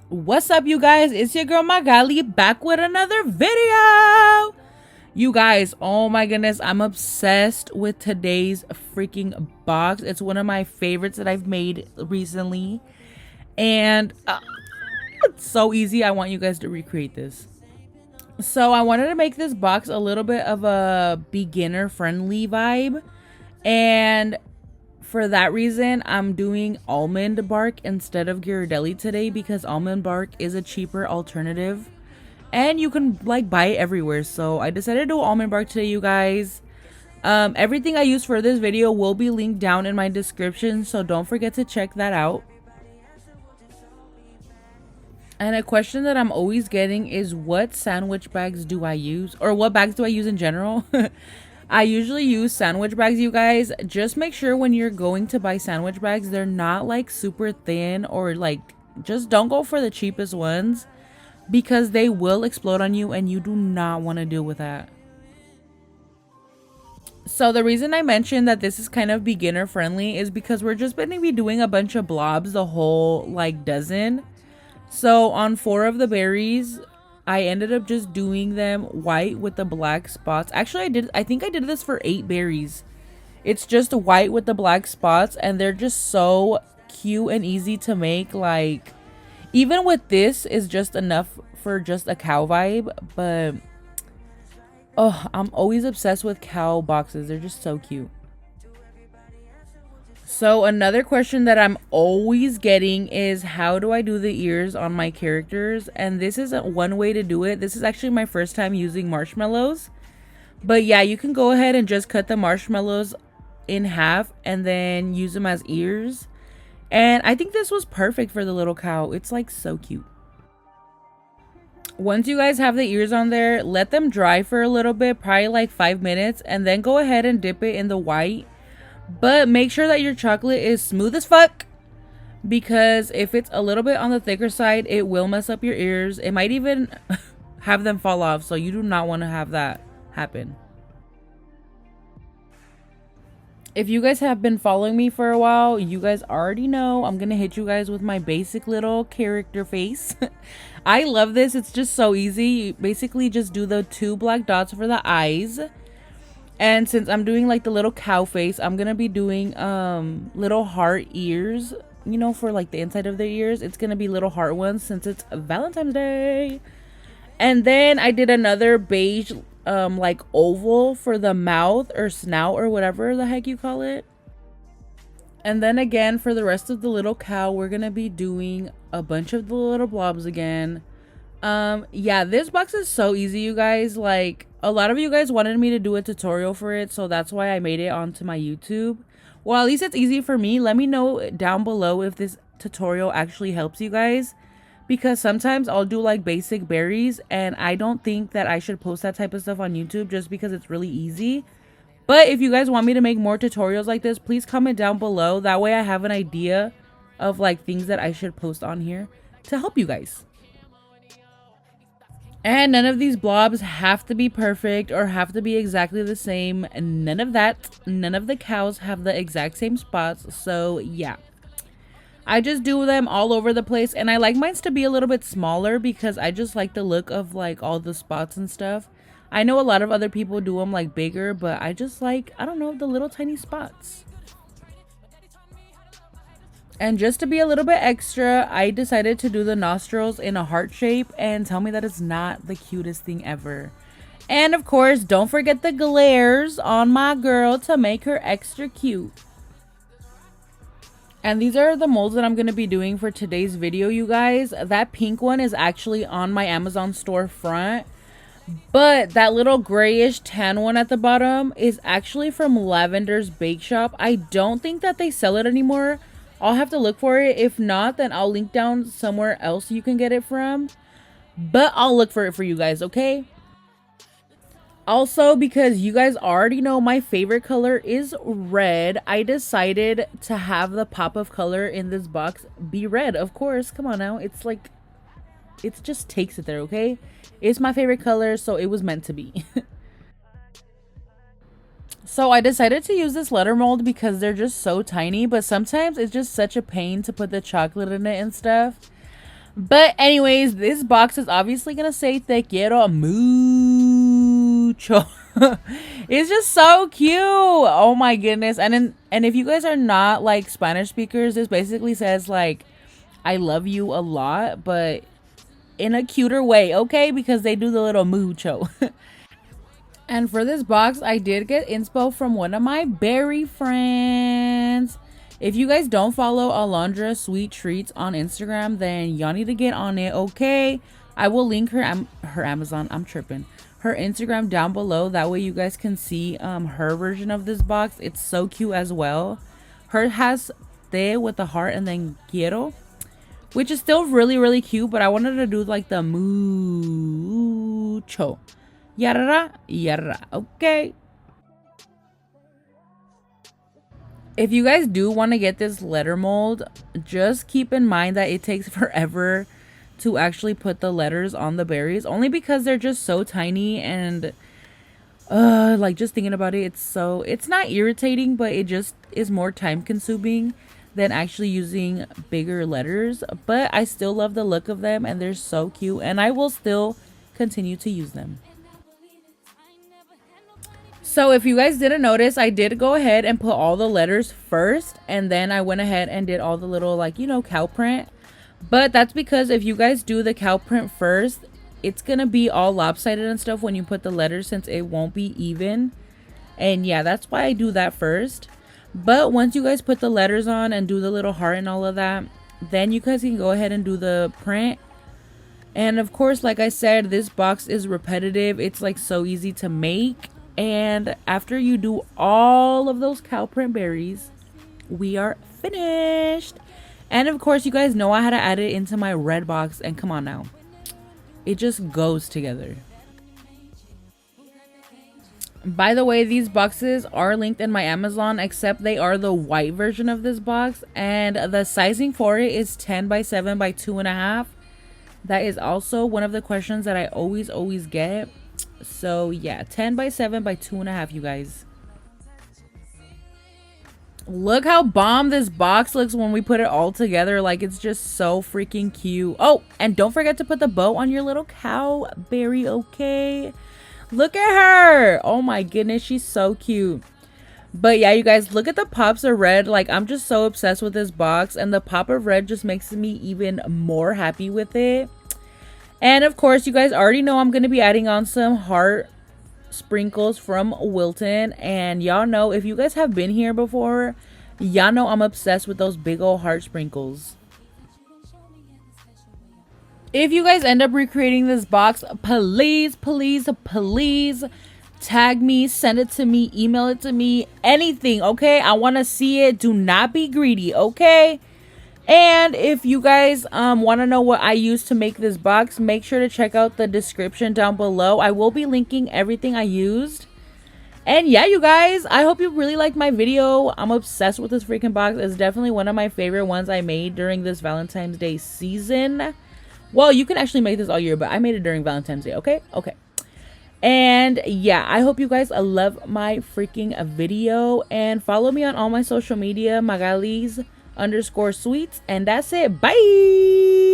What's up, you guys? It's your girl Magali back with another video. You guys, oh my goodness, I'm obsessed with today's freaking box. It's one of my favorites that I've made recently, and it's so easy. I want you guys to recreate this. So I wanted to make this box a little bit of a beginner friendly vibe, and for that reason, I'm doing almond bark instead of Ghirardelli today because almond bark is a cheaper alternative and you can like buy it everywhere. So I decided to do almond bark today, you guys. Everything I use for this video will be linked down in my description, so don't forget to check that out. And a question that I'm always getting is, what sandwich bags do I use, or what bags do I use in general? I usually use sandwich bags, you guys. Just make sure when you're going to buy sandwich bags, they're not like super thin, or like, just don't go for the cheapest ones because they will explode on you and you do not want to deal with that. So the reason I mentioned that this is kind of beginner friendly is because we're just going to be doing a bunch of blobs, the whole like dozen. So on 4 of the berries, I ended up just doing them white with the black spots. Actually, I think I did this for 8 berries. It's just white with the black spots, and they're just so cute and easy to make. Like, even with this is just enough for just a cow vibe, but oh, I'm always obsessed with cow boxes. They're just so cute. So another question that I'm always getting is, how do I do the ears on my characters? And this isn't one way to do it. This is actually my first time using marshmallows. But yeah, you can go ahead and just cut the marshmallows in half and then use them as ears. And I think this was perfect for the little cow. It's like so cute. Once you guys have the ears on there, let them dry for a little bit, probably like 5 minutes, and then go ahead and dip it in the white. But make sure that your chocolate is smooth as fuck, because if it's a little bit on the thicker side, it will mess up your ears. It might even have them fall off, so you do not want to have that happen. If you guys have been following me for a while, you guys already know I'm going to hit you guys with my basic little character face. I love this. It's just so easy. You basically just do the 2 black dots for the eyes. And since I'm doing like the little cow face, I'm gonna be doing little heart ears, you know, for like the inside of their ears. It's gonna be little heart ones since it's Valentine's Day. And then I did another beige like oval for the mouth or snout or whatever the heck you call it. And then again, for the rest of the little cow, we're gonna be doing a bunch of the little blobs again. Yeah, this box is so easy, you guys. Like, a lot of you guys wanted me to do a tutorial for it, so that's why I made it onto my YouTube. Well, at least it's easy for me. Let me know down below if this tutorial actually helps you guys, because sometimes I'll do like basic berries and I don't think that I should post that type of stuff on YouTube just because it's really easy. But if you guys want me to make more tutorials like this, please comment down below. That way I have an idea of like things that I should post on here to help you guys. And none of these blobs have to be perfect or have to be exactly the same. None of that. None of the cows have the exact same spots. So yeah, I just do them all over the place. And I like mine to be a little bit smaller because I just like the look of like all the spots and stuff. I know a lot of other people do them like bigger, but I just like, I don't know, the little tiny spots. And just to be a little bit extra, I decided to do the nostrils in a heart shape, and tell me that it's not the cutest thing ever. And of course, don't forget the glares on my girl to make her extra cute. And these are the molds that I'm going to be doing for today's video, you guys. That pink one is actually on my Amazon storefront, but that little grayish tan one at the bottom is actually from Lavender's Bake Shop. I don't think that they sell it anymore. I'll have to look for it. If not, then I'll link down somewhere else you can get it from. But I'll look for it for you guys, okay? Also, because you guys already know my favorite color is red, I decided to have the pop of color in this box be red. Of course, come on now. It's like, it just takes it there, okay? It's my favorite color, so it was meant to be. So I decided to use this letter mold because they're just so tiny, but sometimes it's just such a pain to put the chocolate in it and stuff. But anyways, this box is obviously gonna say te quiero mucho. It's just so cute. Oh my goodness. And if you guys are not like Spanish speakers, this basically says like I love you a lot, but in a cuter way, okay? Because they do the little mucho. And for this box, I did get inspo from one of my berry friends. If you guys don't follow Alondra Sweet Treats on Instagram, then y'all need to get on it, okay? I will link her Amazon. I'm tripping. Her Instagram down below. That way you guys can see her version of this box. It's so cute as well. Her has te with the heart and then quiero, which is still really, really cute. But I wanted to do like the mucho. Yarra, yarra. Okay. If you guys do want to get this letter mold, just keep in mind that it takes forever to actually put the letters on the berries, only because they're just so tiny. And like just thinking about it, it's not irritating, but it just is more time consuming than actually using bigger letters. But I still love the look of them, and they're so cute, and I will still continue to use them. So if you guys didn't notice, I did go ahead and put all the letters first, and then I went ahead and did all the little, like, you know, cow print. But that's because if you guys do the cow print first, it's gonna be all lopsided and stuff when you put the letters, since it won't be even. And yeah, that's why I do that first. But once you guys put the letters on and do the little heart and all of that, then you guys can go ahead and do the print. And of course, like I said, this box is repetitive. It's like so easy to make. And after you do all of those cow print berries, we are finished. And of course, you guys know I had to add it into my red box. And come on now, it just goes together. By the way, these boxes are linked in my Amazon, except they are the white version of this box. And the sizing for it is 10 by 7 by 2.5. That is also one of the questions that I always get. So yeah, 10 by 7 by 2.5, you guys. Look how bomb this box looks when we put it all together. Like, it's just so freaking cute. Oh, and don't forget to put the bow on your little cow berry, okay? Look at her. Oh my goodness, she's so cute. But yeah, you guys, look at the pops of red. Like, I'm just so obsessed with this box, and the pop of red just makes me even more happy with it. And of course, you guys already know I'm going to be adding on some heart sprinkles from Wilton. And y'all know, if you guys have been here before, y'all know I'm obsessed with those big old heart sprinkles. If you guys end up recreating this box, please tag me, send it to me, email it to me, anything, okay? I want to see it. Do not be greedy, okay? And if you guys want to know what I used to make this box, make sure to check out the description down below. I will be linking everything I used. And yeah, you guys, I hope you really liked my video. I'm obsessed with this freaking box. It's definitely one of my favorite ones I made during this Valentine's Day season. Well, you can actually make this all year, but I made it during Valentine's Day, okay? Okay. And yeah, I hope you guys love my freaking video. And follow me on all my social media, Magali's _sweets. And that's it. Bye.